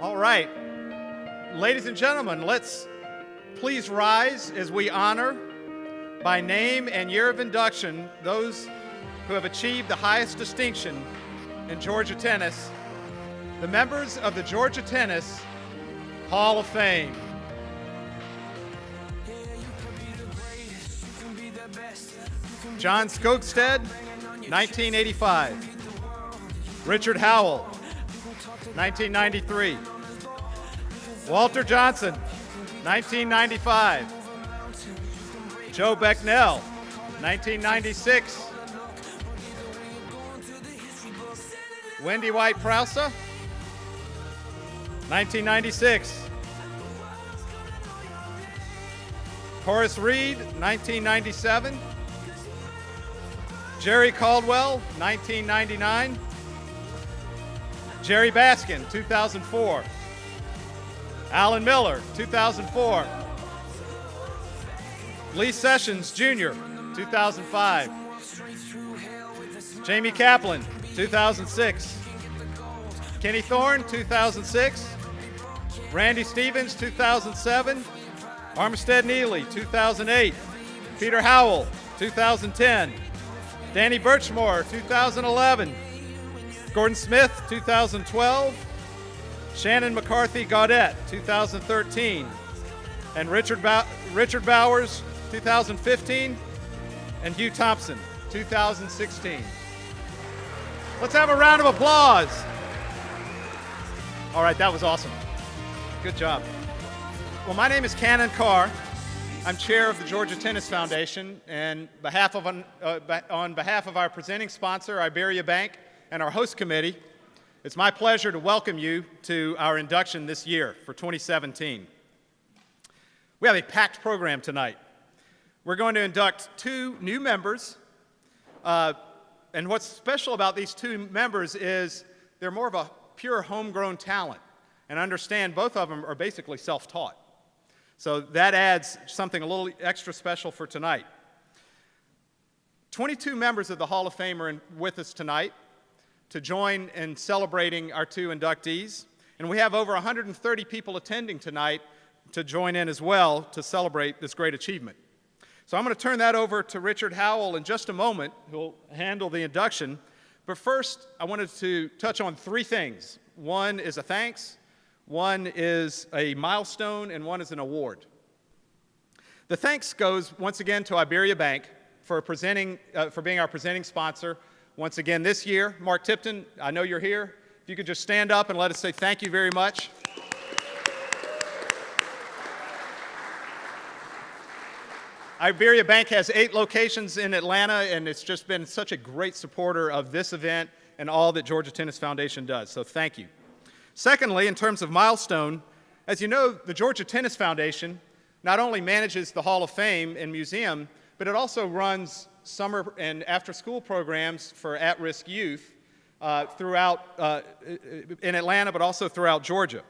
All right. Ladies and gentlemen, let's please rise as we honor by name and year of induction those who have achieved the highest distinction in Georgia tennis, the members of the Georgia Tennis Hall of Fame. John Skogstad, 1985. Richard Howell, 1993. Walter Johnson, 1995. Joe Becknell, 1996. Wendy White Prowse, 1996. Horace Reed, 1997. Jerry Caldwell, 1999. Jerry Baskin, 2004. Alan Miller, 2004. Lee Sessions Jr., 2005. Jamie Kaplan, 2006. Kenny Thorne, 2006. Randy Stevens, 2007. Armistead Neely, 2008. Peter Howell, 2010. Danny Birchmore, 2011. Gordon Smith, 2012. Shannon McCarthy Gaudette, 2013. And Richard Bowers, 2015. And Hugh Thompson, 2016. Let's have a round of applause. All right, that was awesome. Good job. Well, my name is Cannon Carr. I'm chair of the Georgia Tennis Foundation, and on behalf of our presenting sponsor, Iberia Bank, and our host committee, it's my pleasure to welcome you to our induction this year for 2017. We have a packed program tonight. We're going to induct two new members, and what's special about these two members is they're more of a pure homegrown talent, and understand both of them are basically self-taught. So that adds something a little extra special for tonight. 22 members of the Hall of Fame are with us tonight to join in celebrating our two inductees. And we have over 130 people attending tonight to join in as well to celebrate this great achievement. So I'm going to turn that over to Richard Howell in just a moment, who will handle the induction. But first, I wanted to touch on three things. One is a thanks, one is a milestone, and one is an award. The thanks goes once again to Iberia Bank for being our presenting sponsor once again this year. Mark Tipton, I know you're here. If you could just stand up and let us say thank you very much. Iberia Bank has 8 locations in Atlanta, and it's just been such a great supporter of this event and all that Georgia Tennis Foundation does, so thank you. Secondly, in terms of milestone, as you know, the Georgia Tennis Foundation not only manages the Hall of Fame and museum, but it also runs summer and after-school programs for at-risk youth throughout in Atlanta, but also throughout Georgia.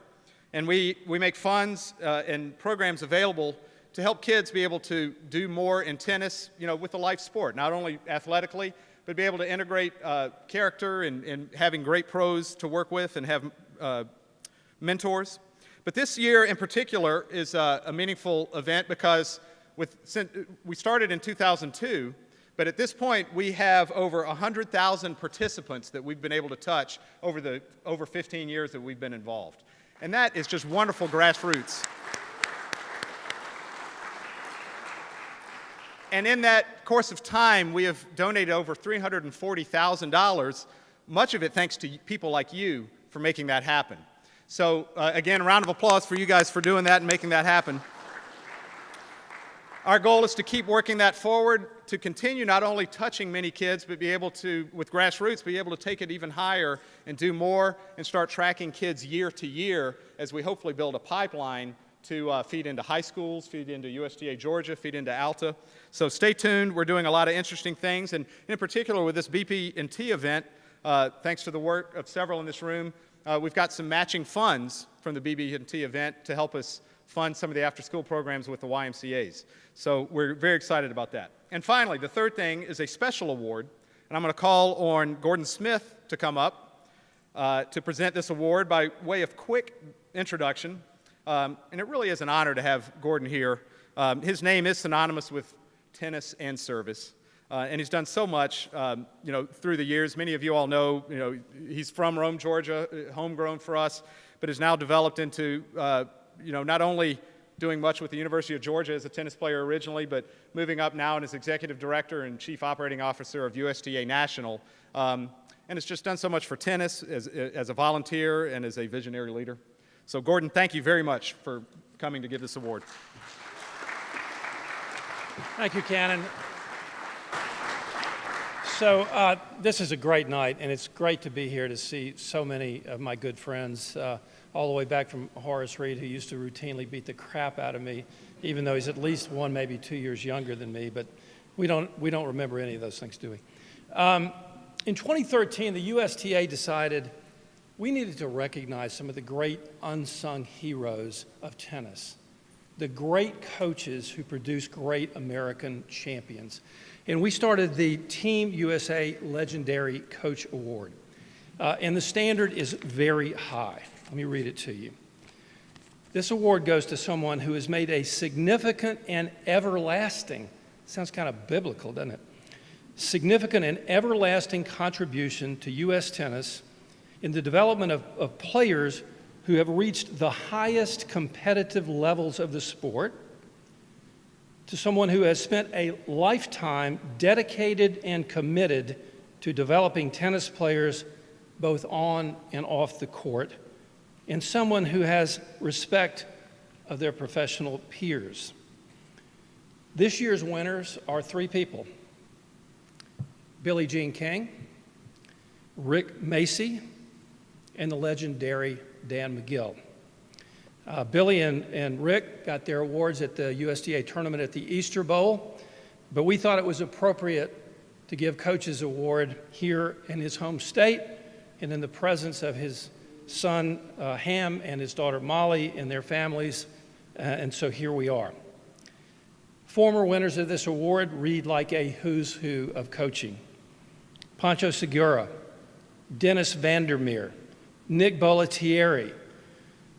And we make funds and programs available to help kids be able to do more in tennis, with a life sport, not only athletically, but be able to integrate character and having great pros to work with and have mentors. But this year in particular is a meaningful event because we started in 2002, but at this point we have over 100,000 participants that we've been able to touch over 15 years that we've been involved. And that is just wonderful grassroots. And in that course of time, we have donated over $340,000, much of it thanks to people like you for making that happen. So again, a round of applause for you guys for doing that and making that happen. Our goal is to keep working that forward, to continue not only touching many kids, but be able to, with grassroots, be able to take it even higher and do more and start tracking kids year to year as we hopefully build a pipeline to feed into high schools, feed into USTA Georgia, feed into Alta. So stay tuned. We're doing a lot of interesting things, and in particular with this BP&T event, thanks to the work of several in this room, we've got some matching funds from the BP&T event to help us fund some of the after-school programs with the YMCAs. So we're very excited about that. And finally, the third thing is a special award, and I'm going to call on Gordon Smith to come up. to present this award by way of quick introduction. And it really is an honor to have Gordon here. His name is synonymous with tennis and service. And he's done so much, through the years. Many of you all know, he's from Rome, Georgia, homegrown for us, but has now developed into, not only doing much with the University of Georgia as a tennis player originally, but moving up now as executive director and chief operating officer of USTA National. And has just done so much for tennis as a volunteer and as a visionary leader. So Gordon, thank you very much for coming to give this award. Thank you, Cannon. So this is a great night, and it's great to be here to see so many of my good friends, all the way back from Horace Reed, who used to routinely beat the crap out of me, even though he's at least 1, maybe 2 years younger than me. But we don't remember any of those things, do we? In 2013, the USTA decided we needed to recognize some of the great unsung heroes of tennis, the great coaches who produce great American champions. And we started the Team USA Legendary Coach Award. And the standard is very high. Let me read it to you. This award goes to someone who has made a significant and everlasting, sounds kind of biblical, doesn't it? Significant and everlasting contribution to U.S. tennis in the development of players who have reached the highest competitive levels of the sport, to someone who has spent a lifetime dedicated and committed to developing tennis players both on and off the court, and someone who has respect of their professional peers. This year's winners are 3 people: Billie Jean King, Rick Macci, and the legendary Dan McGill. Billy and Rick got their awards at the USTA tournament at the Easter Bowl, but we thought it was appropriate to give Coach's Award here in his home state and in the presence of his son Ham and his daughter Molly and their families, and so here we are. Former winners of this award read like a who's who of coaching: Pancho Segura, Dennis Vandermeer, Nick Bollettieri,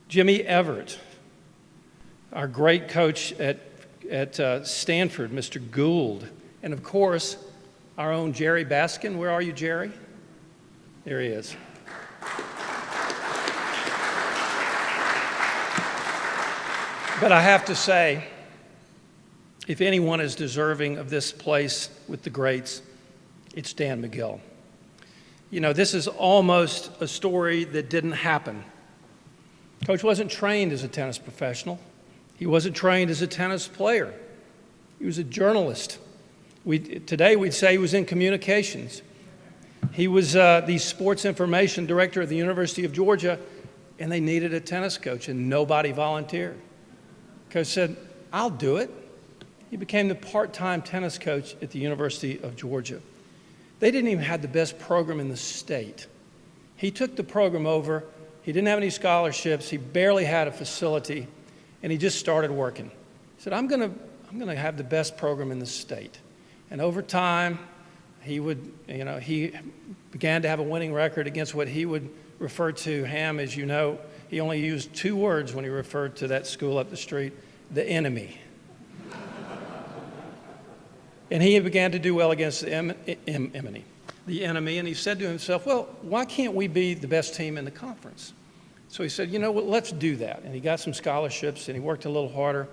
Jimmy Everett, our great coach at Stanford, Mr. Gould, and of course, our own Jerry Baskin. Where are you, Jerry? There he is. But I have to say, if anyone is deserving of this place with the greats, it's Dan McGill. You know, this is almost a story that didn't happen. Coach wasn't trained as a tennis professional. He wasn't trained as a tennis player. He was a journalist. Today we'd say he was in communications. He was the sports information director of the University of Georgia, and they needed a tennis coach, and nobody volunteered. Coach said, "I'll do it." He became the part-time tennis coach at the University of Georgia. They didn't even have the best program in the state. He took the program over. He didn't have any scholarships. He barely had a facility, and he just started working. He said, I'm going to have the best program in the state. And over time, he began to have a winning record against what he would refer to, Ham, as you know, he only used 2 words when he referred to that school up the street: the enemy. And he began to do well against the enemy, and he said to himself, well, why can't we be the best team in the conference? So he said, you know what, let's do that. And he got some scholarships, and he worked a little harder.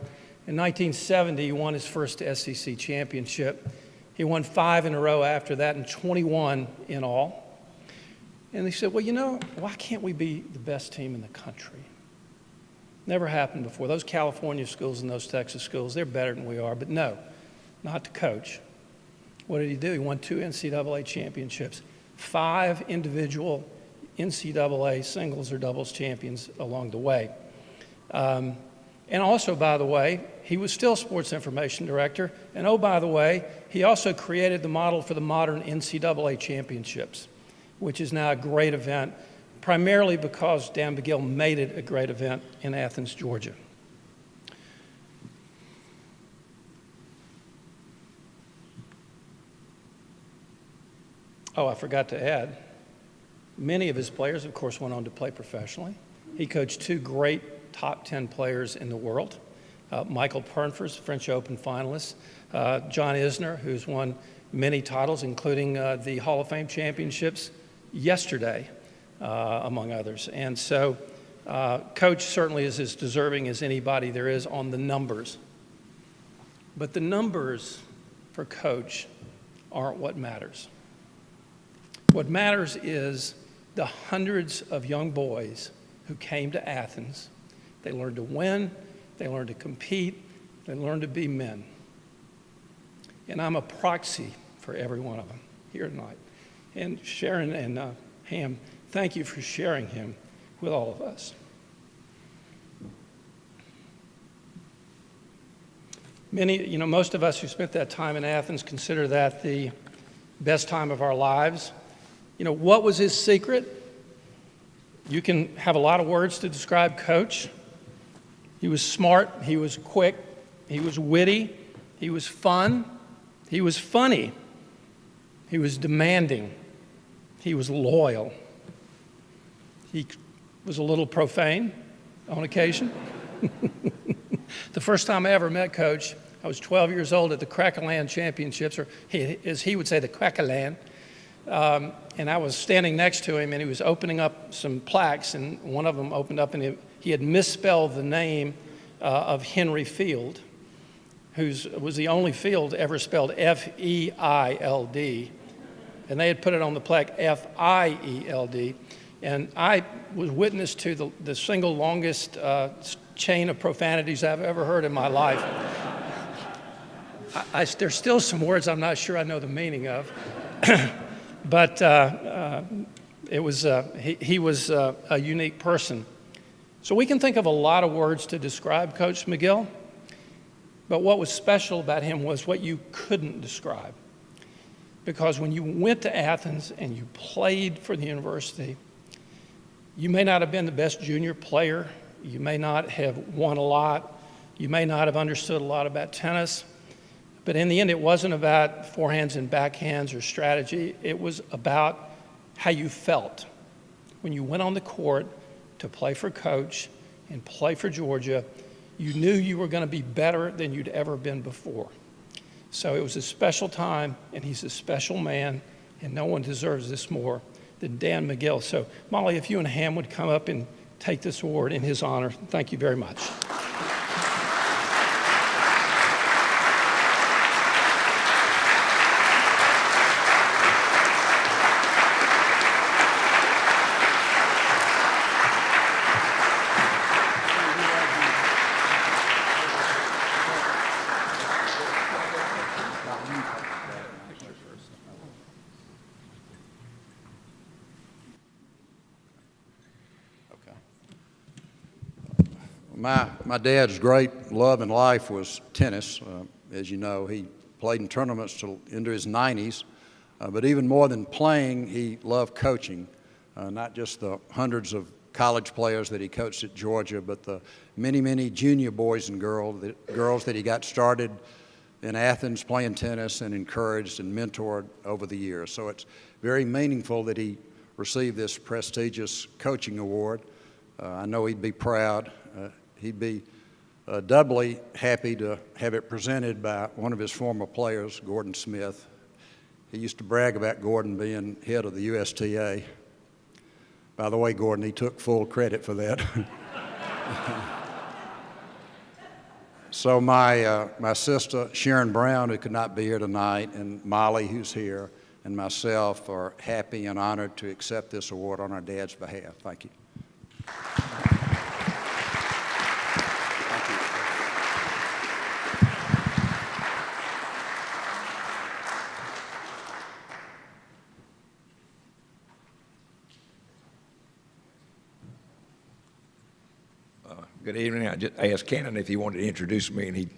In 1970, he won his first SEC championship. He won 5 in a row after that, and 21 in all. And he said, well, you know, why can't we be the best team in the country? Never happened before. Those California schools and those Texas schools, they're better than we are, but no, not to coach. What did he do? He won 2 NCAA championships, 5 individual NCAA singles or doubles champions along the way. And also, by the way, he was still sports information director. And oh, by the way, he also created the model for the modern NCAA championships, which is now a great event, primarily because Dan McGill made it a great event in Athens, Georgia. Oh, I forgot to add, Many of his players, of course, went on to play professionally. He coached two great top 10 players in the world, Michael Pernfors, French Open finalist, John Isner, who's won many titles, including the Hall of Fame championships yesterday, among others. And so Coach certainly is as deserving as anybody there is on the numbers. But the numbers for Coach aren't what matters. What matters is the hundreds of young boys who came to Athens. They learned to win, they learned to compete, they learned to be men. And I'm a proxy for every one of them here tonight. And Sharon and Ham, thank you for sharing him with all of us. Most of us who spent that time in Athens consider that the best time of our lives. What was his secret? You can have a lot of words to describe Coach. He was smart, he was quick, he was witty, he was fun, he was funny, he was demanding, he was loyal. He was a little profane on occasion. The first time I ever met Coach, I was 12 years old at the Crackerland Championships, or as he would say, the Crackerland. And I was standing next to him, and he was opening up some plaques, and one of them opened up, and he had misspelled the name of Henry Field, who was the only Field ever spelled F-E-I-L-D. And they had put it on the plaque F-I-E-L-D. And I was witness to the single longest chain of profanities I've ever heard in my life. There's still some words I'm not sure I know the meaning of. But he was a unique person. So we can think of a lot of words to describe Coach McGill, but what was special about him was what you couldn't describe. Because when you went to Athens and you played for the university, you may not have been the best junior player, you may not have won a lot, you may not have understood a lot about tennis, but in the end, it wasn't about forehands and backhands or strategy. It was about how you felt when you went on the court to play for Coach and play for Georgia. You knew you were going to be better than you'd ever been before. So it was a special time, and he's a special man, and no one deserves this more than Dan McGill. So, Molly, if you and Ham would come up and take this award in his honor, thank you very much. My dad's great love in life was tennis. As you know, he played in tournaments till into his 90s. But even more than playing, he loved coaching. Not just the hundreds of college players that he coached at Georgia, but the many, many junior boys and girls that he got started in Athens playing tennis and encouraged and mentored over the years. So it's very meaningful that he received this prestigious coaching award. I know he'd be proud. He'd be doubly happy to have it presented by one of his former players, Gordon Smith. He used to brag about Gordon being head of the USTA. By the way, Gordon, he took full credit for that. So my sister, Sharon Brown, who could not be here tonight, and Molly, who's here, and myself are happy and honored to accept this award on our dad's behalf. Thank you. Good evening. I just asked Cannon if he wanted to introduce me, and he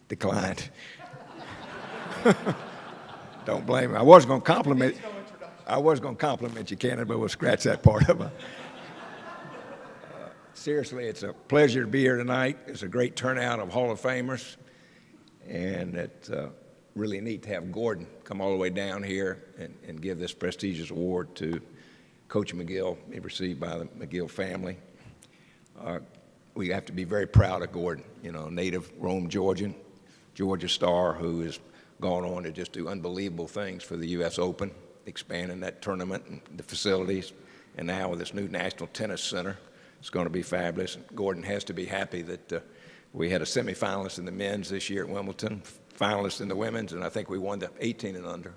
declined. Don't blame him. I was going to compliment you, Cannon, but we'll scratch that part of it. Seriously, it's a pleasure to be here tonight. It's a great turnout of Hall of Famers, and it's really neat to have Gordon come all the way down here and give this prestigious award to Coach McGill, received by the McGill family. We have to be very proud of Gordon, you know, native Rome, Georgia star who has gone on to just do unbelievable things for the U.S. Open, expanding that tournament and the facilities, and now with this new National Tennis Center, it's going to be fabulous. Gordon has to be happy that we had a semifinalist in the men's this year at Wimbledon, finalist in the women's, and I think we won the 18 and under.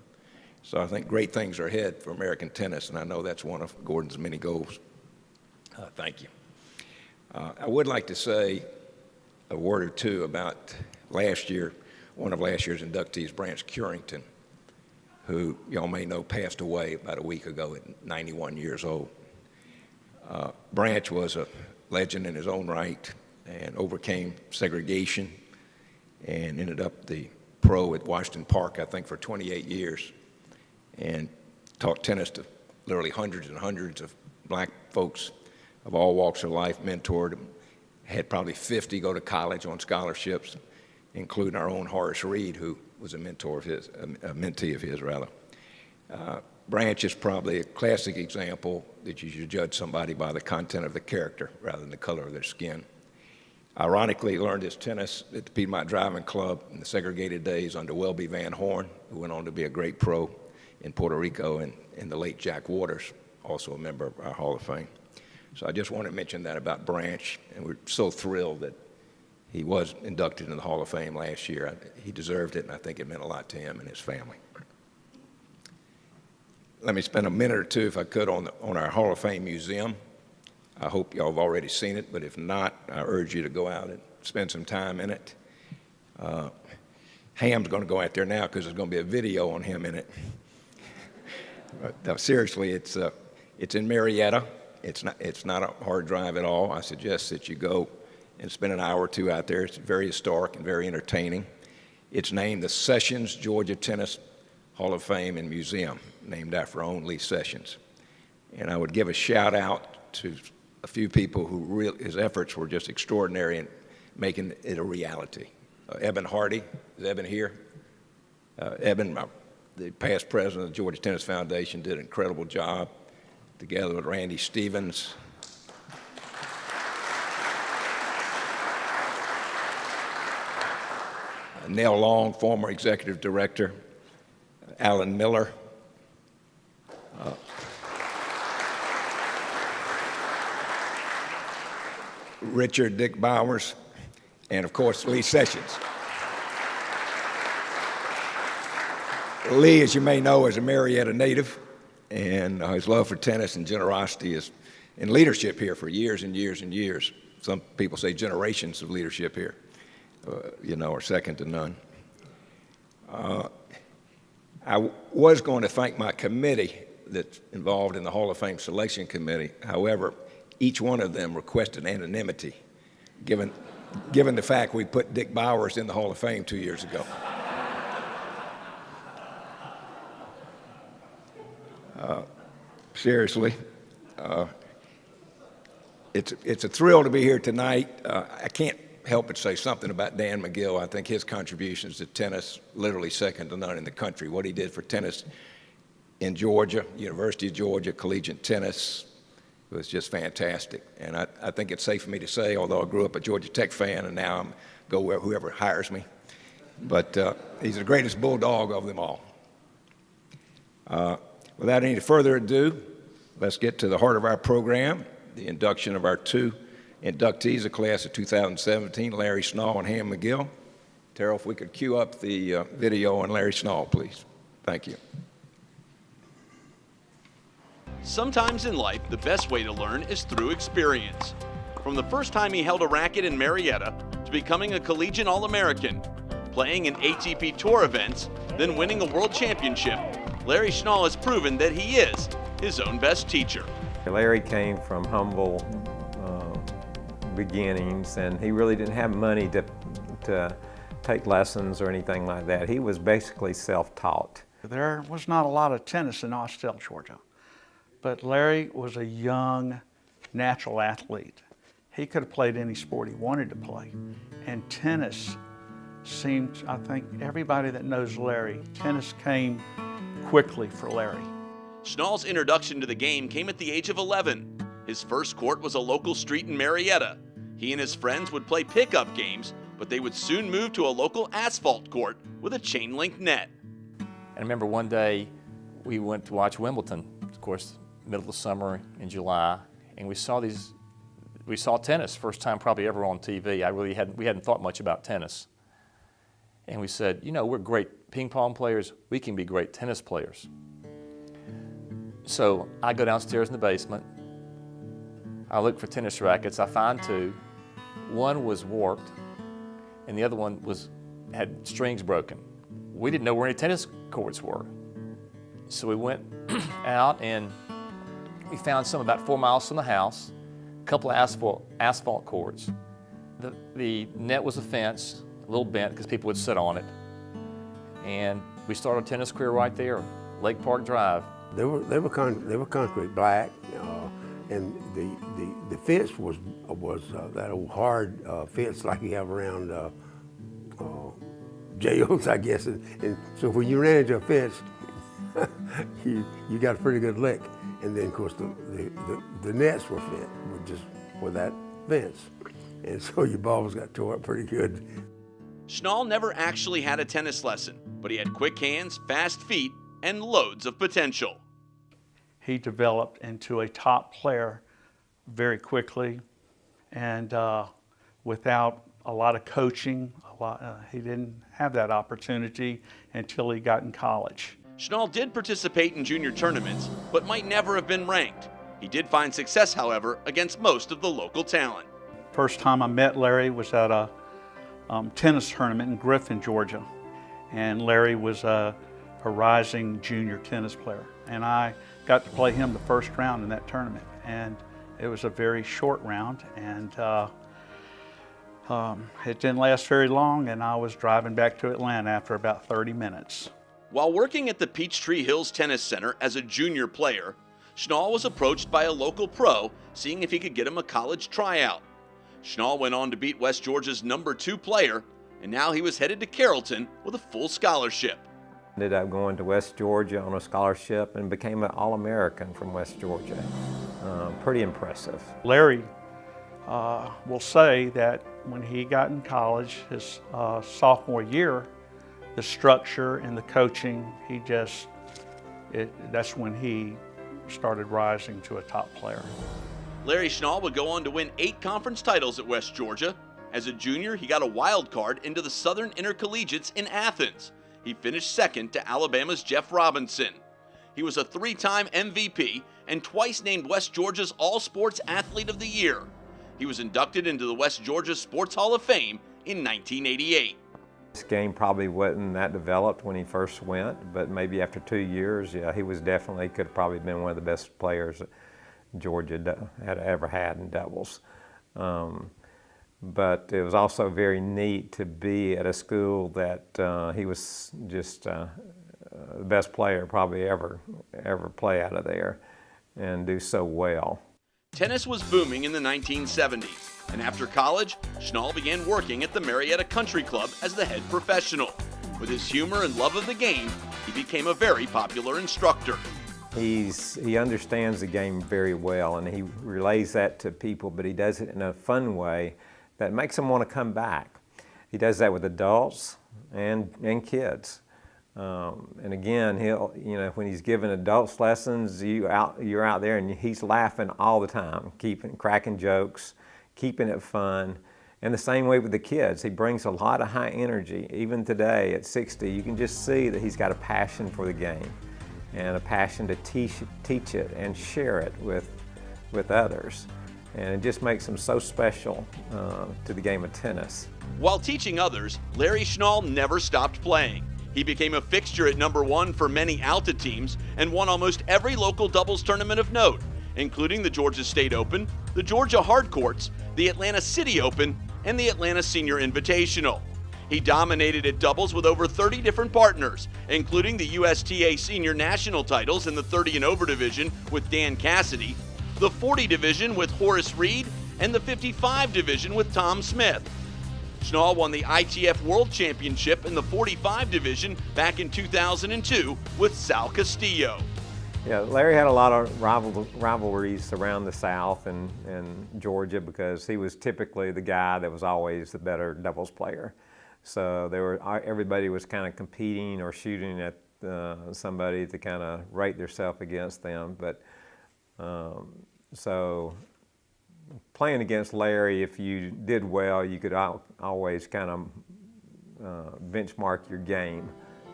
So I think great things are ahead for American tennis, and I know that's one of Gordon's many goals. Thank you. I would like to say a word or two about last year, one of last year's inductees, Branch Currington, who y'all may know passed away about a week ago at 91 years old. Branch was a legend in his own right and overcame segregation and ended up the pro at Washington Park, I think, for 28 years, and taught tennis to literally hundreds and hundreds of black folks of all walks of life, mentored them, had probably 50 go to college on scholarships, including our own Horace Reed, who was a mentor of his, a mentee of his, rather. Branch is probably a classic example that you should judge somebody by the content of the character rather than the color of their skin. Ironically, he learned his tennis at the Piedmont Driving Club in the segregated days under Welby Van Horn, who went on to be a great pro in Puerto Rico, and the late Jack Waters, also a member of our Hall of Fame. So I just want to mention that about Branch, and we're so thrilled that he was inducted in the Hall of Fame last year. He deserved it, and I think it meant a lot to him and his family. Let me spend a minute or two, if I could, on our Hall of Fame museum. I hope y'all have already seen it, but if not, I urge you to go out and spend some time in it. Ham's going to go out there now because there's going to be a video on him in it. But no, seriously, it's in Marietta. It's not a hard drive at all. I suggest that you go and spend an hour or two out there. It's very historic and very entertaining. It's named the Sessions Georgia Tennis Hall of Fame and Museum, named after our own Lee Sessions. And I would give a shout out to a few people who his efforts were just extraordinary in making it a reality. Eben Hardy, is Eben here? Eben, the past president of the Georgia Tennis Foundation, did an incredible job, together with Randy Stevens. Nell Long, former executive director. Alan Miller. Richard Dick Bowers, and of course, Lee Sessions. Lee, as you may know, is a Marietta native, and his love for tennis and generosity is in leadership here for years and years and years. Some people say generations of leadership here, are second to none. I was going to thank my committee that's involved in the Hall of Fame Selection Committee. However, each one of them requested anonymity, given the fact we put Dick Bowers in the Hall of Fame 2 years ago. Seriously, it's a thrill to be here tonight. I can't help but say something about Dan McGill. I think his contributions to tennis, literally second to none in the country. What he did for tennis in Georgia, University of Georgia, collegiate tennis, was just fantastic. And I think it's safe for me to say, although I grew up a Georgia Tech fan and now I'm go where whoever hires me, but he's the greatest bulldog of them all. Without any further ado, let's get to the heart of our program, the induction of our two inductees of class of 2017, Larry Schnall and Ham McGill. Terrell, if we could cue up the video on Larry Schnall, please. Thank you. Sometimes in life, the best way to learn is through experience. From the first time he held a racket in Marietta to becoming a collegiate All-American, playing in ATP Tour events, then winning a world championship, Larry Schnall has proven that he is his own best teacher. Larry came from humble beginnings, and he really didn't have money to take lessons or anything like that. He was basically self-taught. There was not a lot of tennis in Austell, Georgia, but Larry was a young, natural athlete. He could have played any sport he wanted to play, and tennis seemed, I think everybody that knows Larry, tennis came quickly for Larry. Schnall's introduction to the game came at the age of 11. His first court was a local street in Marietta. He and his friends would play pickup games, but they would soon move to a local asphalt court with a chain-link net. I remember one day we went to watch Wimbledon, of course, middle of the summer in July, and we saw tennis, first time probably ever on TV. We hadn't thought much about tennis. And we said, you know, we're great ping pong players, we can be great tennis players. So I go downstairs in the basement, I look for tennis rackets, I find two. One was warped, and the other one had strings broken. We didn't know where any tennis courts were. So we went out and we found some about 4 miles from the house, a couple of asphalt courts. The net was a fence, a little bent because people would sit on it. And we started a tennis career right there, Lake Park Drive. They were concrete black, and the fence was that old hard fence like you have around jails, I guess. And so when you ran into a fence, you got a pretty good lick. And then of course the nets were fit with that fence, and so your balls got tore up pretty good. Schnall never actually had a tennis lesson, but he had quick hands, fast feet, and loads of potential. He developed into a top player very quickly, and without a lot of coaching, he didn't have that opportunity until he got in college. Schnall did participate in junior tournaments, but might never have been ranked. He did find success, however, against most of the local talent. First time I met Larry was at a tennis tournament in Griffin, Georgia, and Larry was a rising junior tennis player, and I got to play him the first round in that tournament, and it was a very short round, and it didn't last very long, and I was driving back to Atlanta after about 30 minutes. While working at the Peachtree Hills Tennis Center as a junior player, Schnall was approached by a local pro seeing if he could get him a college tryout. Schnall went on to beat West Georgia's #2 player, and now he was headed to Carrollton with a full scholarship. Ended up going to West Georgia on a scholarship and became an All-American from West Georgia. Pretty impressive. Larry will say that when he got in college, his sophomore year, the structure and the coaching, that's when he started rising to a top player. Larry Schnall would go on to win 8 conference titles at West Georgia. As a junior, he got a wild card into the Southern Intercollegiates in Athens. He finished second to Alabama's Jeff Robinson. He was a 3-time MVP and twice named West Georgia's All-Sports Athlete of the Year. He was inducted into the West Georgia Sports Hall of Fame in 1988. This game probably wasn't that developed when he first went, but maybe after 2 years, yeah, he was definitely could have probably been one of the best players that Georgia had ever had in doubles. But it was also very neat to be at a school that he was just the best player probably ever play out of there and do so well. Tennis was booming in the 1970s, and after college, Schnall began working at the Marietta Country Club as the head professional. With his humor and love of the game, he became a very popular instructor. He understands the game very well, and he relays that to people, but he does it in a fun way that makes them want to come back. He does that with adults and kids. And again, when he's giving adults lessons, you're out there and he's laughing all the time, cracking jokes, keeping it fun. And the same way with the kids, he brings a lot of high energy. Even today at 60, you can just see that he's got a passion for the game and a passion to teach it and share it with others. And it just makes him so special to the game of tennis. While teaching others, Larry Schnall never stopped playing. He became a fixture at #1 for many Alta teams and won almost every local doubles tournament of note, including the Georgia State Open, the Georgia Hardcourts, the Atlanta City Open, and the Atlanta Senior Invitational. He dominated at doubles with over 30 different partners, including the USTA Senior National titles in the 30 and over division with Dan Cassidy, the 40 division with Horace Reed, and the 55 division with Tom Smith. Schnall won the ITF World Championship in the 45 division back in 2002 with Sal Castillo. Yeah, Larry had a lot of rivalries around the South and Georgia because he was typically the guy that was always the better doubles player. So everybody was kind of competing or shooting at somebody to kind of rate themselves against them. But so playing against Larry, if you did well, you could always kind of benchmark your game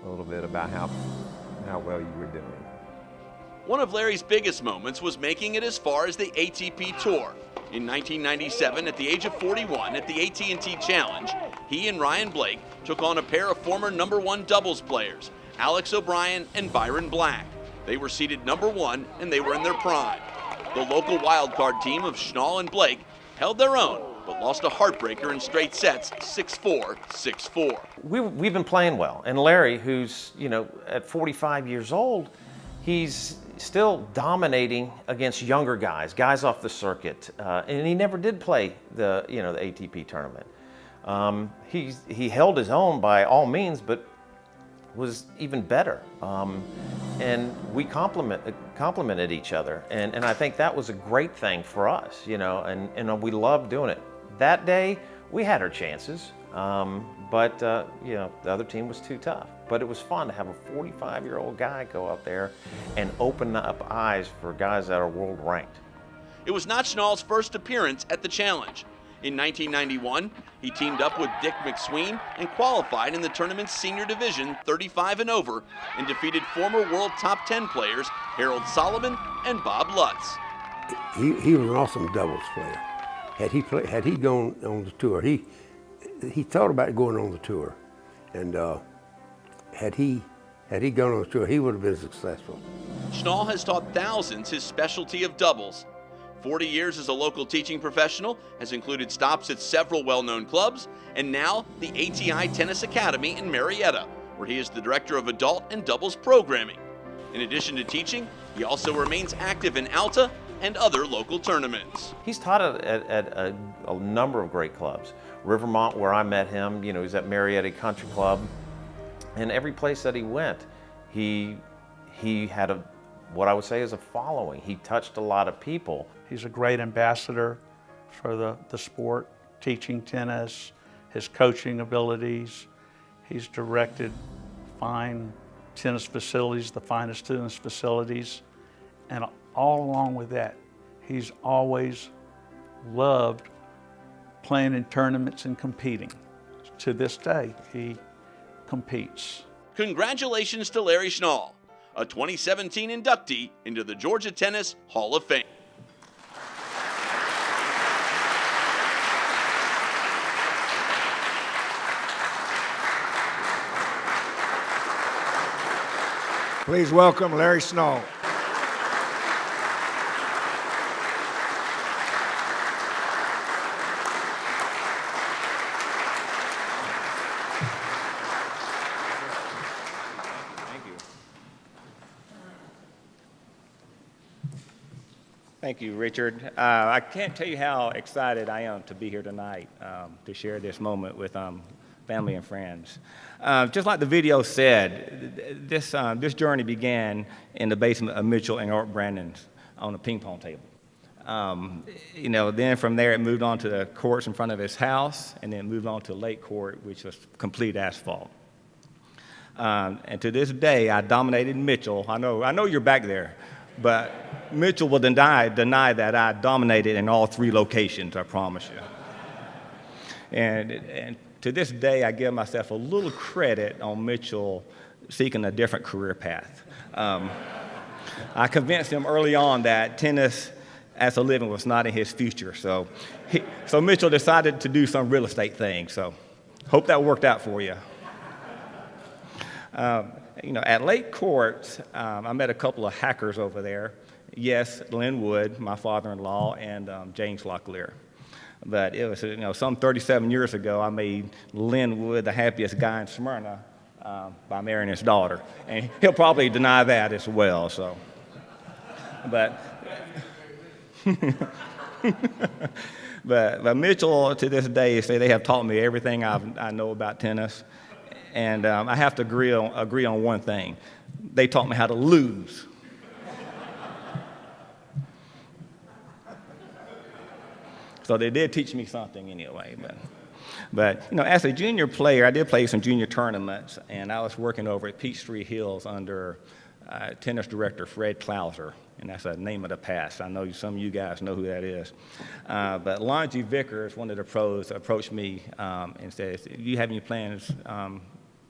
a little bit about how well you were doing. One of Larry's biggest moments was making it as far as the ATP Tour. In 1997, at the age of 41, at the AT&T Challenge, he and Ryan Blake took on a pair of former #1 doubles players, Alex O'Brien and Byron Black. They were seeded #1 and they were in their prime. The local wildcard team of Schnall and Blake held their own, but lost a heartbreaker in straight sets, 6-4, 6-4. We've been playing well, and Larry, who's at 45 years old, he's still dominating against younger guys off the circuit, and he never did play the ATP tournament. He held his own by all means, but was even better. And we complimented each other, and I think that was a great thing for us, and we loved doing it. That day, we had our chances, but the other team was too tough. But it was fun to have a 45-year-old guy go out there and open up eyes for guys that are world ranked. It was not Schnall's first appearance at the Challenge. In 1991, he teamed up with Dick McSween and qualified in the tournament's senior division 35 and over and defeated former world top 10 players Harold Solomon and Bob Lutz. He was an awesome doubles player. Had he gone on the tour, he thought about going on the tour, and had he gone on the tour, he would have been successful. Schnall has taught thousands his specialty of doubles. 40 years as a local teaching professional has included stops at several well-known clubs, and now the ATI Tennis Academy in Marietta, where he is the director of adult and doubles programming. In addition to teaching, he also remains active in Alta and other local tournaments. He's taught at a number of great clubs. Rivermont, where I met him, he's at Marietta Country Club. And every place that he went, he had what I would say is a following. He touched a lot of people. He's a great ambassador for the sport, teaching tennis, his coaching abilities. He's directed fine tennis facilities, the finest tennis facilities. And all along with that, he's always loved playing in tournaments and competing. To this day, he competes. Congratulations to Larry Schnall, a 2017 inductee into the Georgia Tennis Hall of Fame. Please welcome Larry Schnall. Thank you, Richard. I can't tell you how excited I am to be here tonight to share this moment with family and friends. Just like the video said, this journey began in the basement of Mitchell and Art Brandon's on a ping pong table. Then from there it moved on to the courts in front of his house, and then moved on to Lake Court, which was complete asphalt. And to this day, I dominated Mitchell. I know you're back there, but Mitchell will deny that I dominated in all 3 locations, I promise you. And to this day, I give myself a little credit on Mitchell seeking a different career path. I convinced him early on that tennis as a living was not in his future. So Mitchell decided to do some real estate thing. So hope that worked out for you. At Lake Court, I met a couple of hackers over there. Yes, Lynn Wood, my father-in-law, and James Locklear. But it was, some 37 years ago, I made Lynn Wood the happiest guy in Smyrna by marrying his daughter. And he'll probably deny that as well, so. But Mitchell, to this day, say they have taught me everything I know about tennis. And I have to agree on one thing. They taught me how to lose. So they did teach me something anyway. But you know, as a junior player, I did play some junior tournaments, and I was working over at Peachtree Hills under tennis director Fred Klauser, and that's a name of the past. I know some of you guys know who that is. But Longy Vickers, one of the pros, approached me and said, "Do you have any plans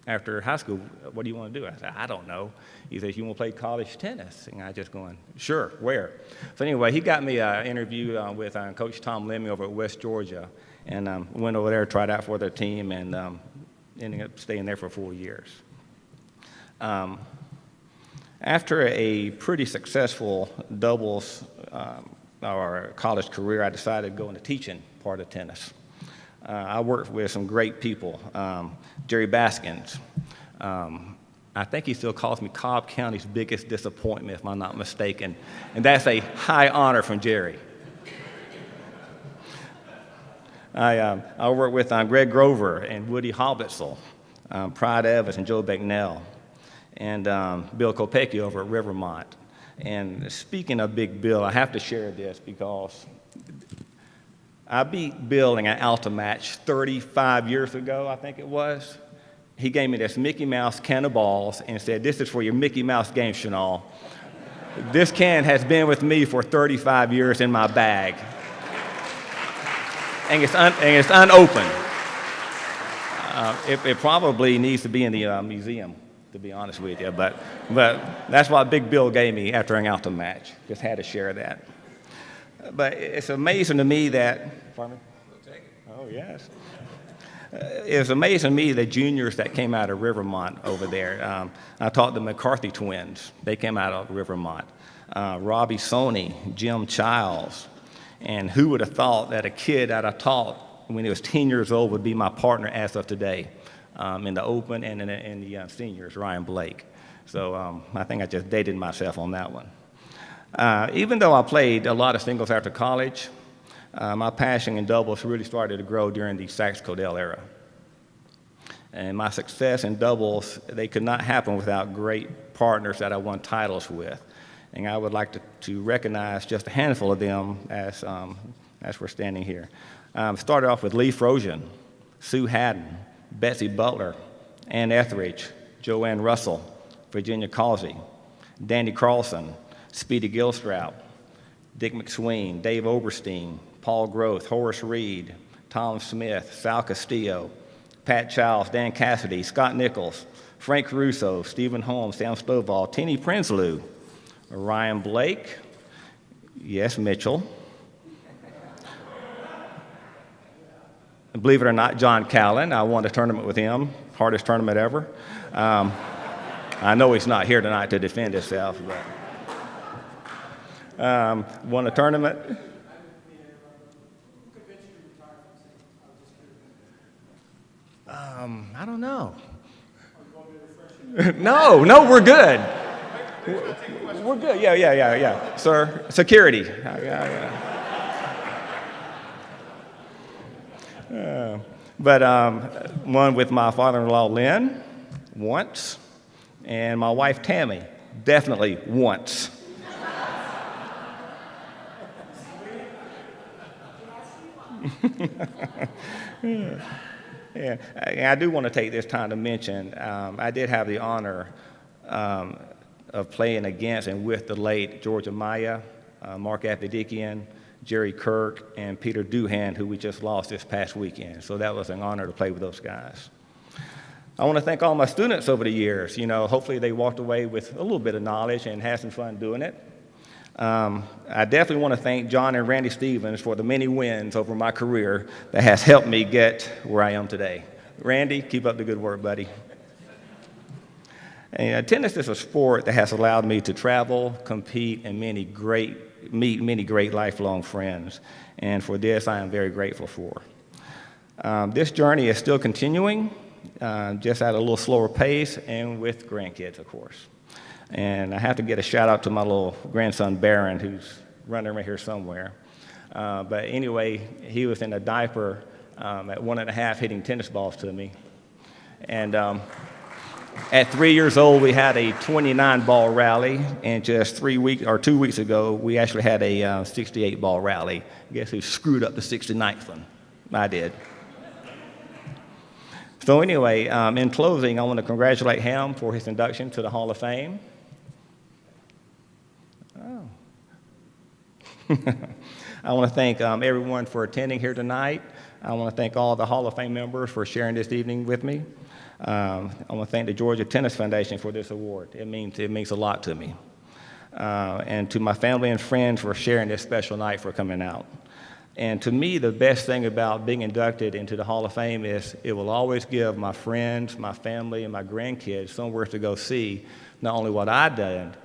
after high school? What do you want to do?" I said, "I don't know." He says, "You want to play college tennis?" And I just going, "Sure, where?" So anyway, he got me an interview with Coach Tom Lemmy over at West Georgia, and went over there, tried out for their team, and ended up staying there for 4 years. After a pretty successful doubles or college career, I decided to go into teaching part of tennis. I worked with some great people. Jerry Baskins. I think he still calls me Cobb County's biggest disappointment, if I'm not mistaken. And that's a high honor from Jerry. I worked with Greg Grover and Woody Hobbitzel, Pride Evans and Joe Becknell, and Bill Kopecki over at Rivermont. And speaking of Big Bill, I have to share this because I beat Bill in an Alta match 35 years ago, I think it was. He gave me this Mickey Mouse can of balls and said, "This is for your Mickey Mouse game, Chanel." This can has been with me for 35 years in my bag. And it's unopened. It probably needs to be in the museum, to be honest with you. But that's what Big Bill gave me after an Alta match. Just had to share that. But it's amazing to me that, pardon me? Oh, yes. It's amazing to me the juniors that came out of Rivermont over there. I taught the McCarthy twins. They came out of Rivermont. Robbie Sony, Jim Childs. And who would have thought that a kid that I taught when he was 10 years old would be my partner as of today in the Open and in the seniors, Ryan Blake. So I think I just dated myself on that one. Even though I played a lot of singles after college, my passion in doubles really started to grow during the Sachs Codell era. And my success in doubles, they could not happen without great partners that I won titles with. And I would like to recognize just a handful of them as we're standing here. Started off with Lee Frozian, Sue Haddon, Betsy Butler, Ann Etheridge, Joanne Russell, Virginia Causey, Danny Carlson, Speedy Gilstrap, Dick McSween, Dave Oberstein, Paul Groth, Horace Reed, Tom Smith, Sal Castillo, Pat Childs, Dan Cassidy, Scott Nichols, Frank Caruso, Stephen Holmes, Sam Stovall, Teeny Prinsloo, Ryan Blake, yes, Mitchell. Believe it or not, John Callan. I won a tournament with him, hardest tournament ever. I know he's not here tonight to defend himself, but won a tournament. I don't know. No, we're good. We're good. Yeah. Sir, security. But one with my father-in-law, Lynn, once, and my wife, Tammy, definitely once. Yeah, and I do want to take this time to mention, I did have the honor of playing against and with the late George Amaya, Mark Avedikian, Jerry Kirk, and Peter Doohan, who we just lost this past weekend. So that was an honor to play with those guys. I want to thank all my students over the years. You know, hopefully they walked away with a little bit of knowledge and had some fun doing it. I definitely want to thank John and Randy Stevens for the many wins over my career that has helped me get where I am today. Randy, keep up the good work, buddy. And tennis is a sport that has allowed me to travel, compete, and meet many great lifelong friends. And for this, I am very grateful for. This journey is still continuing, just at a little slower pace and with grandkids, of course. And I have to get a shout out to my little grandson, Barron, who's running right here somewhere. But anyway, he was in a diaper at 1.5 hitting tennis balls to me. And At 3 years old, we had a 29-ball rally, and just 2 weeks ago, we actually had a 68-ball rally. Guess who screwed up the 69th one? I did. So anyway, in closing, I want to congratulate Ham for his induction to the Hall of Fame. Oh. I want to thank everyone for attending here tonight. I want to thank all the Hall of Fame members for sharing this evening with me. I want to thank the Georgia Tennis Foundation for this award. It means a lot to me. And to my family and friends for sharing this special night, for coming out. And to me, the best thing about being inducted into the Hall of Fame is it will always give my friends, my family, and my grandkids somewhere to go see not only what I did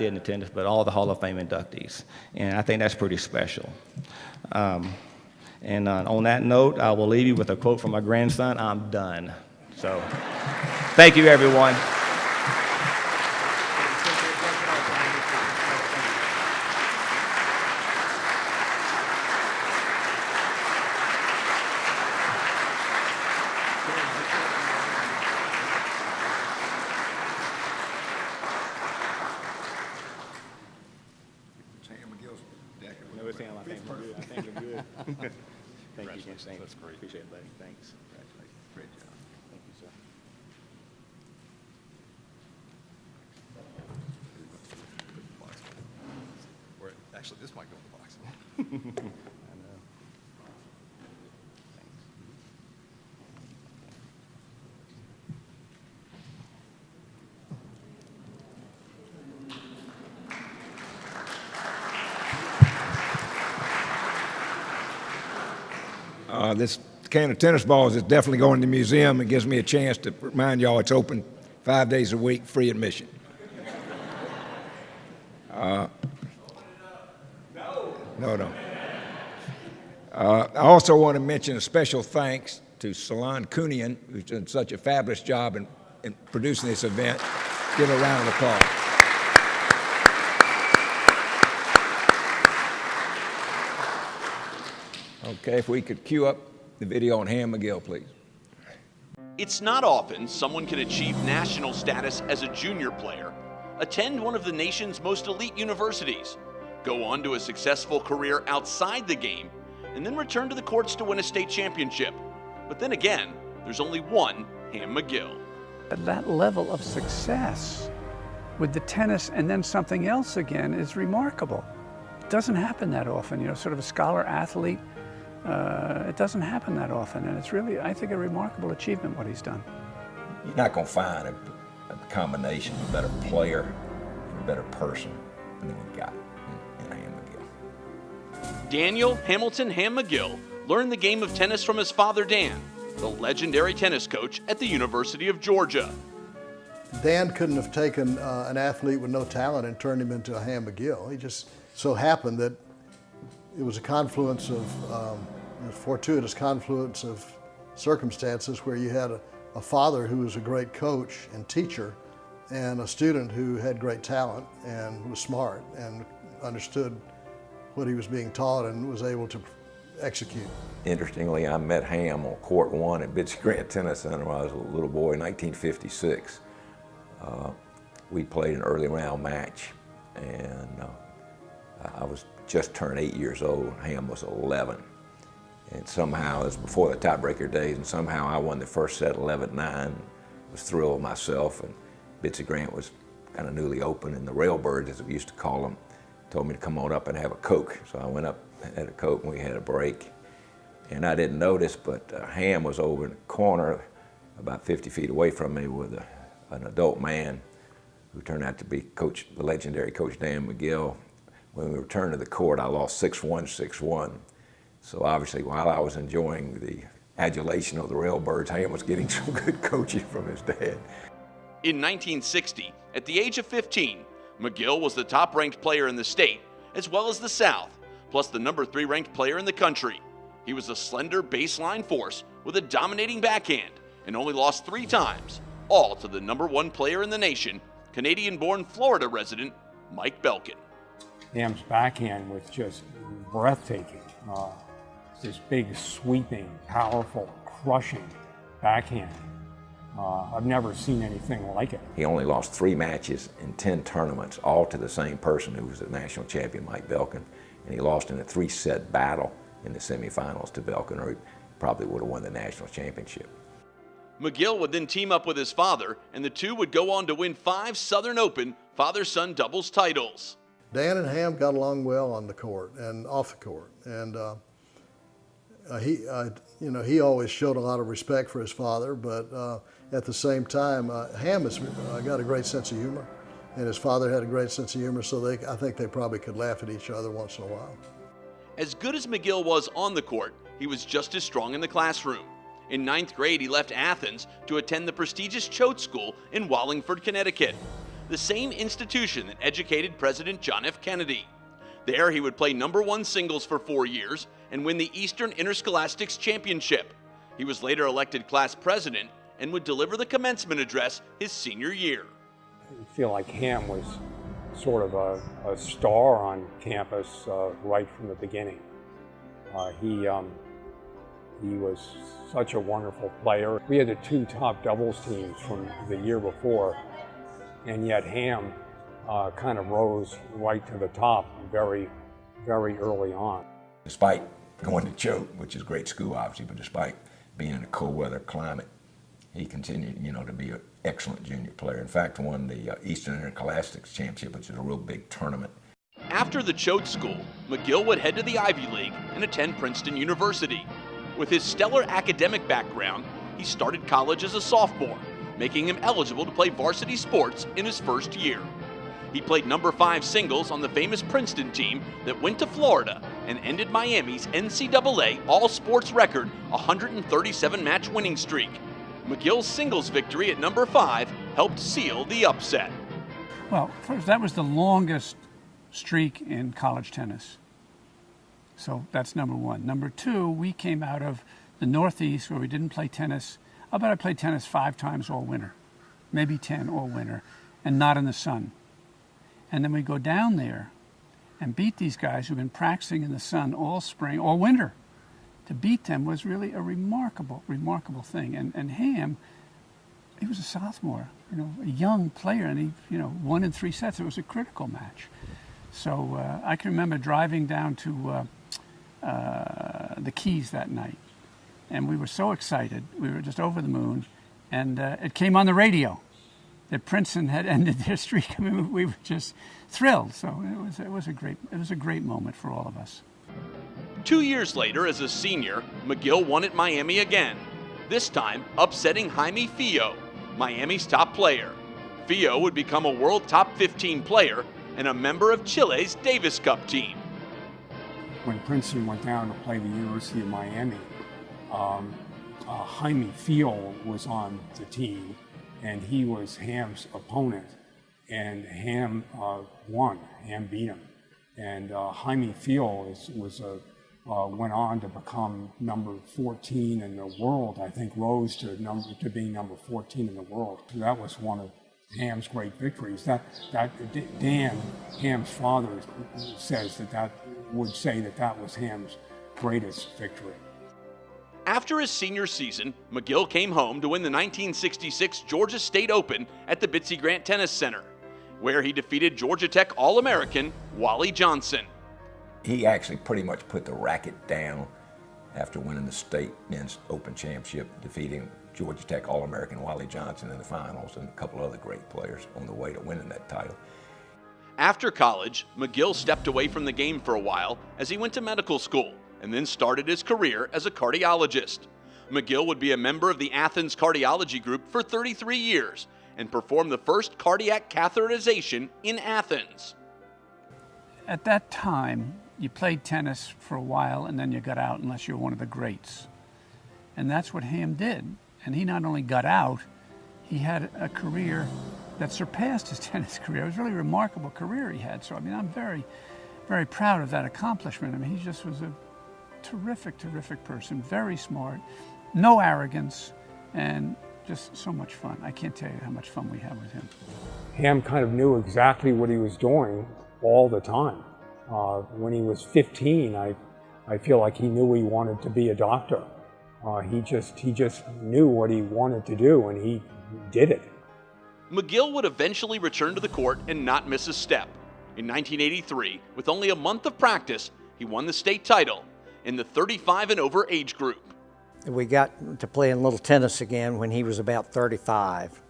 in attendance, but all the Hall of Fame inductees. And I think that's pretty special. And on that note, I will leave you with a quote from my grandson, "I'm done." So, thank you, everyone. No, it's Sam. I think we're good. I think we're good. Thank you. That's great. Appreciate it, buddy. Thanks. Congratulations. Great job. Thank you, sir. Actually, this might go in the box. I know. This can of tennis balls is definitely going to the museum. It gives me a chance to remind y'all it's open 5 days a week, free admission. No. I also want to mention a special thanks to Salon Kunian, who's done such a fabulous job in producing this event. Give her a round of applause. Okay, if we could cue up the video on Ham McGill, please. It's not often someone can achieve national status as a junior player, attend one of the nation's most elite universities, go on to a successful career outside the game, and then return to the courts to win a state championship. But then again, there's only one Ham McGill. That level of success with the tennis and then something else again is remarkable. It doesn't happen that often, sort of a scholar athlete. It doesn't happen that often, and it's really, I think, a remarkable achievement what he's done. You're not going to find a combination of a better player and a better person than we've got in Ham McGill. Daniel Hamilton Ham McGill learned the game of tennis from his father, Dan, the legendary tennis coach at the University of Georgia. Dan couldn't have taken an athlete with no talent and turned him into a Ham McGill. He just so happened that it was a confluence of, a fortuitous confluence of circumstances where you had a father who was a great coach and teacher and a student who had great talent and was smart and understood what he was being taught and was able to execute. Interestingly, I met Ham on court 1 at Bitsy Grant Tennis Center when I was a little boy in 1956. We played an early round match, and I was just turned 8 years old. Ham was 11. And somehow, it was before the tiebreaker days, and somehow I won the first set 11-9. Was thrilled with myself, and Bitsy Grant was kind of newly open, and the Railbirds, as we used to call them, told me to come on up and have a Coke. So I went up, had a Coke, and we had a break. And I didn't notice, but Ham was over in the corner, about 50 feet away from me, with an adult man who turned out to be the legendary Coach Dan McGill. When we returned to the court, I lost 6-1, 6-1. So obviously, while I was enjoying the adulation of the Railbirds, Ham was getting some good coaching from his dad. In 1960, at the age of 15, McGill was the top-ranked player in the state, as well as the South, plus the number 3 ranked player in the country. He was a slender baseline force with a dominating backhand and only lost 3 times, all to the number 1 player in the nation, Canadian-born Florida resident Mike Belkin. Ham's backhand was just breathtaking. This big, sweeping, powerful, crushing backhand. I've never seen anything like it. He only lost 3 matches in 10 tournaments, all to the same person who was the national champion, Mike Belkin. And he lost in a 3-set battle in the semifinals to Belkin, or he probably would have won the national championship. McGill would then team up with his father, and the two would go on to win 5 Southern Open father-son doubles titles. Dan and Ham got along well on the court and off the court, and he always showed a lot of respect for his father, but at the same time, Ham has got a great sense of humor, and his father had a great sense of humor, so I think they probably could laugh at each other once in a while. As good as McGill was on the court, he was just as strong in the classroom. In 9th grade, he left Athens to attend the prestigious Choate School in Wallingford, Connecticut, the same institution that educated President John F. Kennedy. There, he would play #1 singles for 4 years and win the Eastern Interscholastics Championship. He was later elected class president and would deliver the commencement address his senior year. I feel like Ham was sort of a star on campus right from the beginning. He was such a wonderful player. We had the 2 top doubles teams from the year before, and yet Ham kind of rose right to the top very, very early on. Despite going to Choate, which is a great school, obviously, but despite being in a cold weather climate, he continued, to be an excellent junior player. In fact, won the Eastern Interscholastics Championship, which is a real big tournament. After the Choate School, McGill would head to the Ivy League and attend Princeton University. With his stellar academic background, he started college as a sophomore, making him eligible to play varsity sports in his first year. He played #5 singles on the famous Princeton team that went to Florida and ended Miami's NCAA all-sports record 137-match winning streak. McGill's singles victory at #5 helped seal the upset. Well, first, that was the longest streak in college tennis. So that's #1. #2, we came out of the Northeast where we didn't play tennis. I bet I played tennis 5 times all winter, maybe 10 all winter, and not in the sun. And then we go down there and beat these guys who've been practicing in the sun all spring, all winter. To beat them was really a remarkable, remarkable thing. And Ham, he was a sophomore, a young player, and he, won in 3 sets. It was a critical match. So I can remember driving down to the Keys that night, and we were so excited. We were just over the moon, and it came on the radio that Princeton had ended their streak. I mean, we were just thrilled. So it was a great moment for all of us. 2 years later, as a senior, McGill won at Miami again, this time upsetting Jaime Fillo, Miami's top player. Fillo would become a world top 15 player and a member of Chile's Davis Cup team. When Princeton went down to play the University of Miami, Jaime Fillo was on the team, and he was Ham's opponent, and Ham won. Ham beat him. And Jaime Fillo went on to become number 14 in the world. I think rose to being number 14 in the world. That was one of Ham's great victories. Dan, Ham's father, would say that was Ham's greatest victory. After his senior season, McGill came home to win the 1966 Georgia State Open at the Bitsy Grant Tennis Center, where he defeated Georgia Tech All-American Wally Johnson. He actually pretty much put the racket down after winning the state men's open championship, defeating Georgia Tech All-American Wally Johnson in the finals and a couple other great players on the way to winning that title. After college, McGill stepped away from the game for a while as he went to medical school and then started his career as a cardiologist. McGill would be a member of the Athens Cardiology Group for 33 years and performed the first cardiac catheterization in Athens. At that time, you played tennis for a while and then you got out unless you were one of the greats. And that's what Ham did. And he not only got out, he had a career that surpassed his tennis career. It was a really remarkable career he had. So, I mean, I'm very, very proud of that accomplishment. I mean, he just was a terrific, terrific person, very smart, no arrogance, and just so much fun. I can't tell you how much fun we had with him. Ham kind of knew exactly what he was doing all the time. When he was 15, I feel like he knew he wanted to be a doctor. He just knew what he wanted to do, and he did it. McGill would eventually return to the court and not miss a step. In 1983, with only a month of practice, he won the state title in the 35 and over age group. We got to play in little tennis again when he was about 35,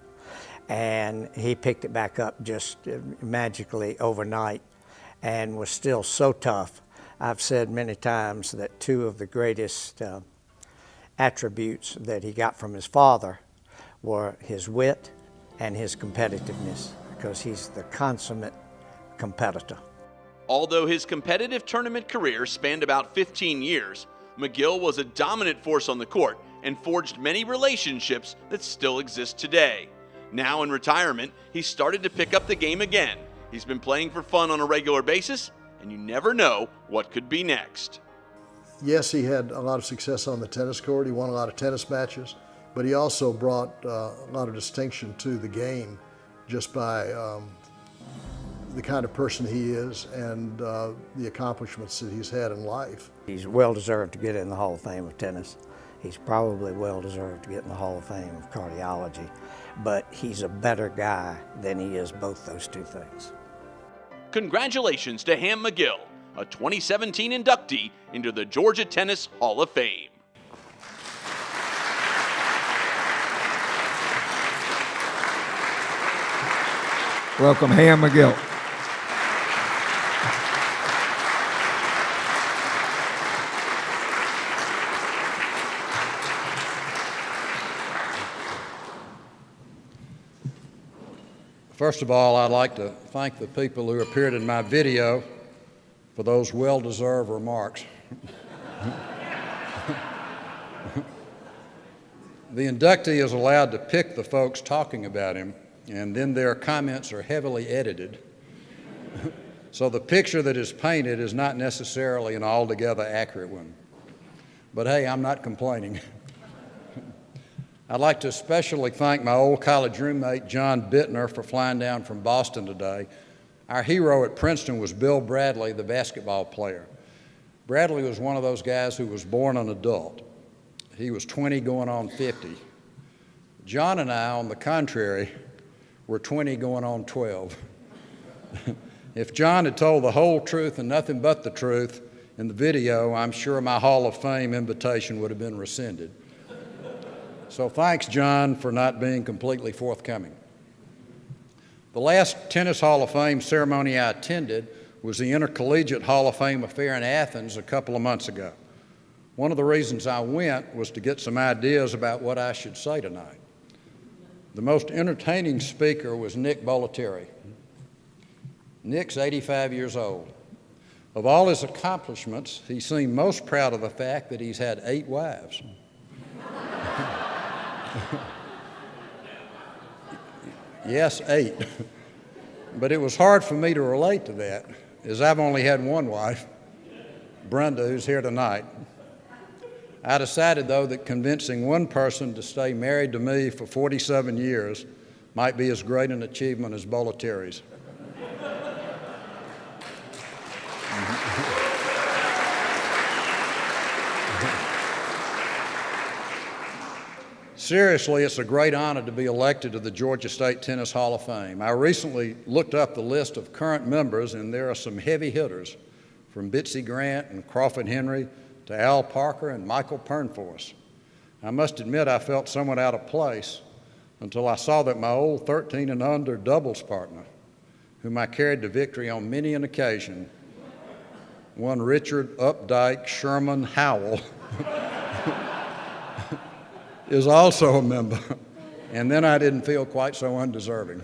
and he picked it back up just magically overnight and was still so tough. I've said many times that two of the greatest attributes that he got from his father were his wit and his competitiveness, because he's the consummate competitor. Although his competitive tournament career spanned about 15 years, McGill was a dominant force on the court and forged many relationships that still exist today. Now in retirement, he started to pick up the game again. He's been playing for fun on a regular basis, and you never know what could be next. Yes, he had a lot of success on the tennis court. He won a lot of tennis matches, but he also brought a lot of distinction to the game just by the kind of person he is and the accomplishments that he's had in life. He's well deserved to get in the Hall of Fame of tennis. He's probably well deserved to get in the Hall of Fame of cardiology, but he's a better guy than he is both those two things. Congratulations to Ham McGill, a 2017 inductee into the Georgia Tennis Hall of Fame. Welcome, Ham McGill. First of all, I'd like to thank the people who appeared in my video for those well-deserved remarks. The inductee is allowed to pick the folks talking about him, and then their comments are heavily edited. So the picture that is painted is not necessarily an altogether accurate one. But hey, I'm not complaining. I'd like to especially thank my old college roommate, John Bittner, for flying down from Boston today. Our hero at Princeton was Bill Bradley, the basketball player. Bradley was one of those guys who was born an adult. He was 20 going on 50. John and I, on the contrary, were 20 going on 12. If John had told the whole truth and nothing but the truth in the video, I'm sure my Hall of Fame invitation would have been rescinded. So thanks, John, for not being completely forthcoming. The last Tennis Hall of Fame ceremony I attended was the Intercollegiate Hall of Fame affair in Athens a couple of months ago. One of the reasons I went was to get some ideas about what I should say tonight. The most entertaining speaker was Nick Bollettieri. Nick's 85 years old. Of all his accomplishments, he seemed most proud of the fact that he's had 8 wives. Yes, 8. But it was hard for me to relate to that, as I've only had one wife, Brenda, who's here tonight. I decided, though, that convincing one person to stay married to me for 47 years might be as great an achievement as Bollettieri's. Seriously, it's a great honor to be elected to the Georgia State Tennis Hall of Fame. I recently looked up the list of current members, and there are some heavy hitters, from Bitsy Grant and Crawford Henry to Al Parker and Michael Pernfors. I must admit I felt somewhat out of place until I saw that my old 13 and under doubles partner, whom I carried to victory on many an occasion, one Richard Updike Sherman Howell, is also a member, and then I didn't feel quite so undeserving.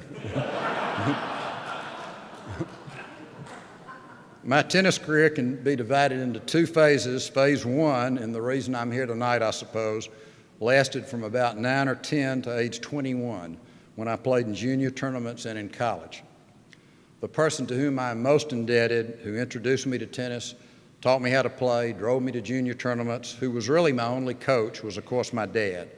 My tennis career can be divided into 2 phases. Phase 1, and the reason I'm here tonight, I suppose, lasted from about 9 or 10 to age 21, when I played in junior tournaments and in college. The person to whom I'm most indebted, who introduced me to tennis, taught me how to play, drove me to junior tournaments, who was really my only coach, was of course my dad.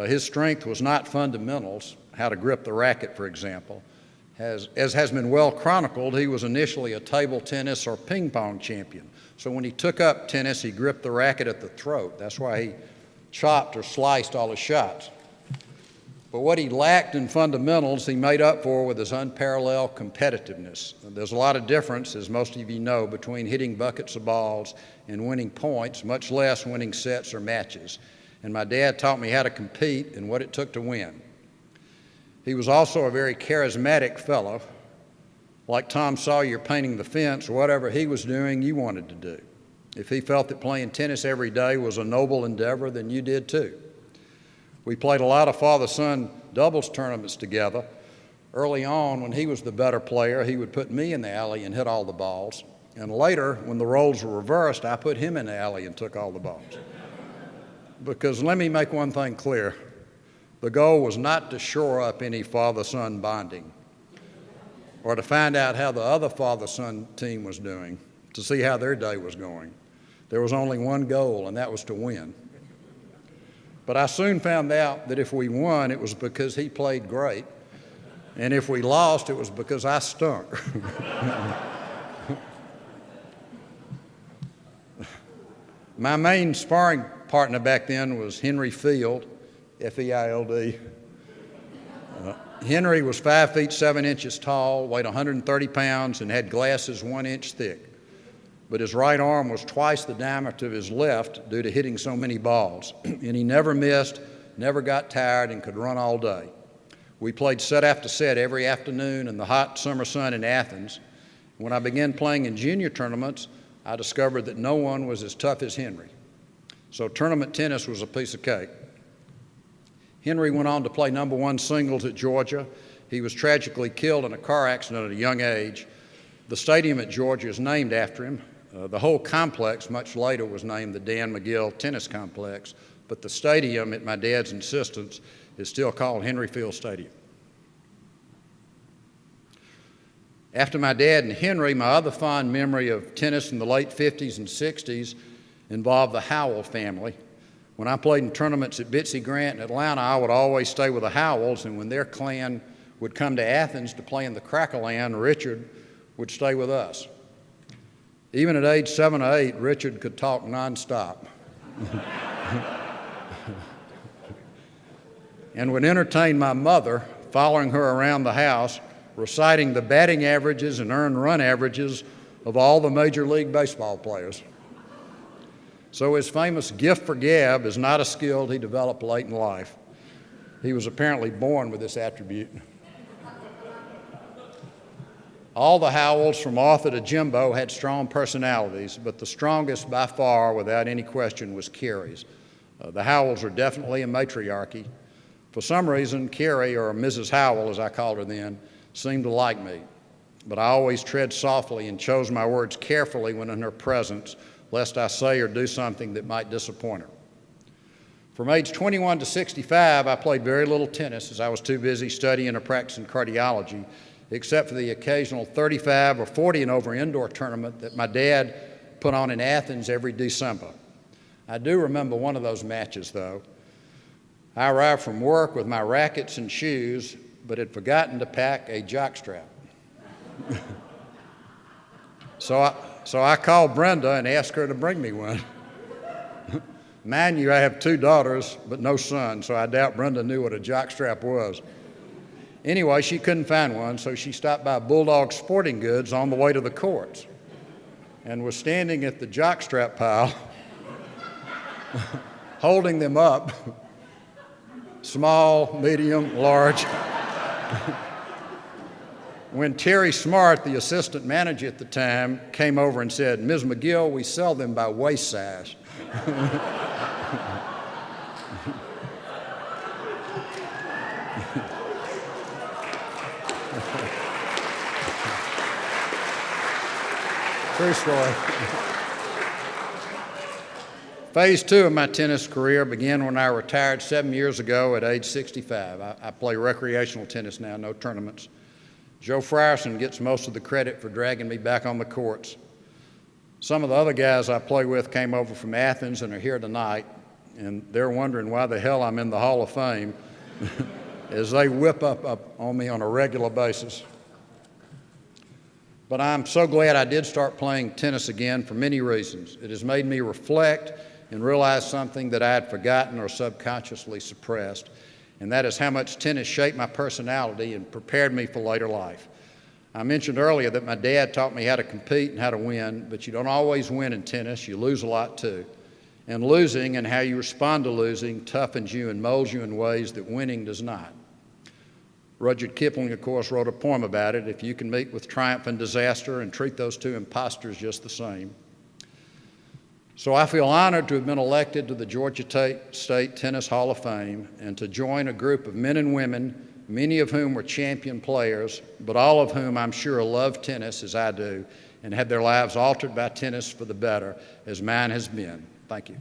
His strength was not fundamentals, how to grip the racket, for example. As has been well chronicled, he was initially a table tennis or ping pong champion. So when he took up tennis, he gripped the racket at the throat. That's why he chopped or sliced all his shots. But what he lacked in fundamentals, he made up for with his unparalleled competitiveness. There's a lot of difference, as most of you know, between hitting buckets of balls and winning points, much less winning sets or matches. And my dad taught me how to compete and what it took to win. He was also a very charismatic fellow. Like Tom Sawyer painting the fence, or whatever he was doing, you wanted to do. If he felt that playing tennis every day was a noble endeavor, then you did too. We played a lot of father-son doubles tournaments together. Early on, when he was the better player, he would put me in the alley and hit all the balls. And later, when the roles were reversed, I put him in the alley and took all the balls. Because let me make one thing clear. The goal was not to shore up any father-son bonding or to find out how the other father-son team was doing, to see how their day was going. There was only one goal, and that was to win. But I soon found out that if we won, it was because he played great, and if we lost, it was because I stunk. My main sparring partner back then was Henry Field, F-E-I-L-D. Henry was 5 feet 7 inches tall, weighed 130 pounds, and had glasses 1 inch thick. But his right arm was twice the diameter of his left due to hitting so many balls. And he never missed, never got tired, and could run all day. We played set after set every afternoon in the hot summer sun in Athens. When I began playing in junior tournaments, I discovered that no one was as tough as Henry. So tournament tennis was a piece of cake. Henry went on to play #1 singles at Georgia. He was tragically killed in a car accident at a young age. The stadium at Georgia is named after him. The whole complex much later was named the Dan McGill Tennis Complex, but the stadium, at my dad's insistence, is still called Henry Field Stadium. After my dad and Henry, my other fond memory of tennis in the late 50s and 60s involved the Howell family. When I played in tournaments at Bitsy Grant in Atlanta, I would always stay with the Howells, and when their clan would come to Athens to play in the Crackerland, Richard would stay with us. Even at age 7 or 8, Richard could talk nonstop and would entertain my mother, following her around the house, reciting the batting averages and earned run averages of all the Major League Baseball players. So his famous gift for gab is not a skill he developed late in life. He was apparently born with this attribute. All the Howells, from Arthur to Jimbo, had strong personalities, but the strongest by far, without any question, was Carrie's. The Howells are definitely a matriarchy. For some reason, Carrie, or Mrs. Howell, as I called her then, seemed to like me. But I always tread softly and chose my words carefully when in her presence, lest I say or do something that might disappoint her. From age 21 to 65, I played very little tennis as I was too busy studying or practicing cardiology, except for the occasional 35 or 40 and over indoor tournament that my dad put on in Athens every December. I do remember one of those matches, though. I arrived from work with my rackets and shoes, but had forgotten to pack a jockstrap. So I called Brenda and asked her to bring me one. Mind you, I have 2 daughters, but no son, so I doubt Brenda knew what a jockstrap was. Anyway, she couldn't find one, so she stopped by Bulldog Sporting Goods on the way to the courts and was standing at the jockstrap pile, holding them up, small, medium, large. When Terry Smart, the assistant manager at the time, came over and said, "Ms. McGill, we sell them by waist size." True story. Phase 2 of my tennis career began when I retired 7 years ago at age 65. I play recreational tennis now, no tournaments. Joe Frierson gets most of the credit for dragging me back on the courts. Some of the other guys I play with came over from Athens and are here tonight, and they're wondering why the hell I'm in the Hall of Fame as they whip up on me on a regular basis. But I'm so glad I did start playing tennis again for many reasons. It has made me reflect and realized something that I had forgotten or subconsciously suppressed, and that is how much tennis shaped my personality and prepared me for later life. I mentioned earlier that my dad taught me how to compete and how to win, but you don't always win in tennis. You lose a lot too. And losing and how you respond to losing toughens you and molds you in ways that winning does not. Rudyard Kipling, of course, wrote a poem about it, if you can meet with triumph and disaster and treat those two impostors just the same. So I feel honored to have been elected to the Georgia State Tennis Hall of Fame and to join a group of men and women, many of whom were champion players, but all of whom I'm sure love tennis as I do and had their lives altered by tennis for the better, as mine has been. Thank you.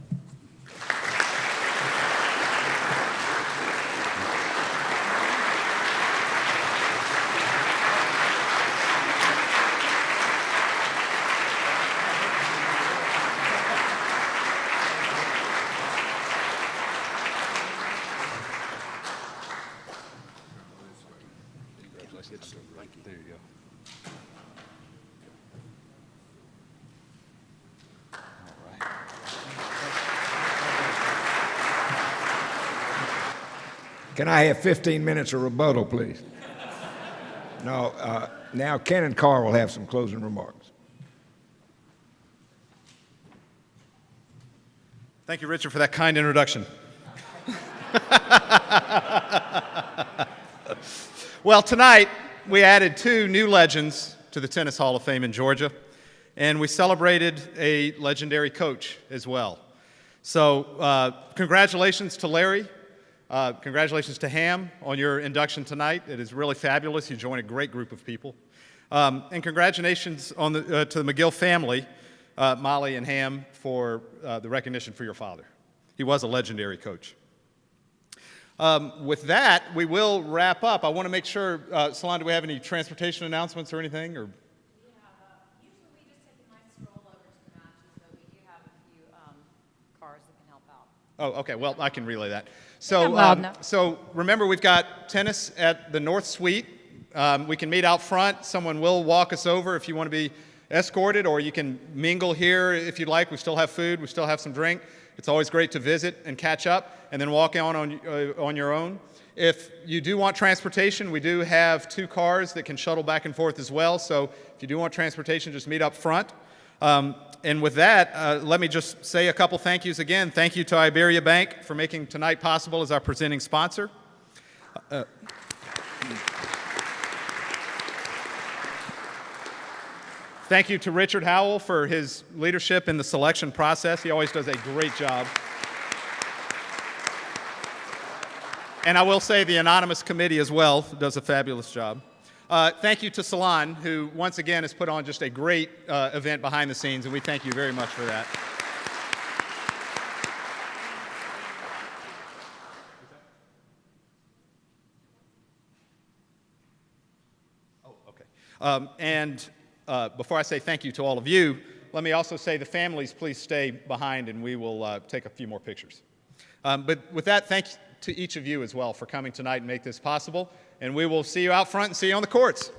There you go. Can I have 15 minutes of rebuttal, please? No, now Ken and Carl will have some closing remarks. Thank you, Richard, for that kind introduction. Well, tonight we added 2 new legends to the Tennis Hall of Fame in Georgia, and we celebrated a legendary coach as well. So congratulations to Larry. Congratulations to Ham on your induction tonight. It is really fabulous. You joined a great group of people. And congratulations on to the McGill family, Molly and Ham, for the recognition for your father. He was a legendary coach. With that, we will wrap up. I want to make sure, Salon, do we have any transportation announcements or anything? Or? Usually we just take a nice stroll over to the matches, but we do have a few cars that can help out. Oh, okay. Well, I can relay that. So remember, we've got tennis at the North Suite. We can meet out front. Someone will walk us over if you want to be escorted, or you can mingle here if you'd like. We still have food. We still have some drink. It's always great to visit and catch up and then walk on your own. If you do want transportation, we do have 2 cars that can shuttle back and forth as well. So if you do want transportation, just meet up front. And with that, let me just say a couple thank yous again. Thank you to Iberia Bank for making tonight possible as our presenting sponsor. Thank you to Richard Howell for his leadership in the selection process. He always does a great job. And I will say the anonymous committee as well does a fabulous job. Thank you to Salon, who once again has put on just a great event behind the scenes, and we thank you very much for that. Oh, okay. Before I say thank you to all of you, let me also say the families, please stay behind and we will take a few more pictures. But with that, thanks to each of you as well for coming tonight and make this possible. And we will see you out front and see you on the courts.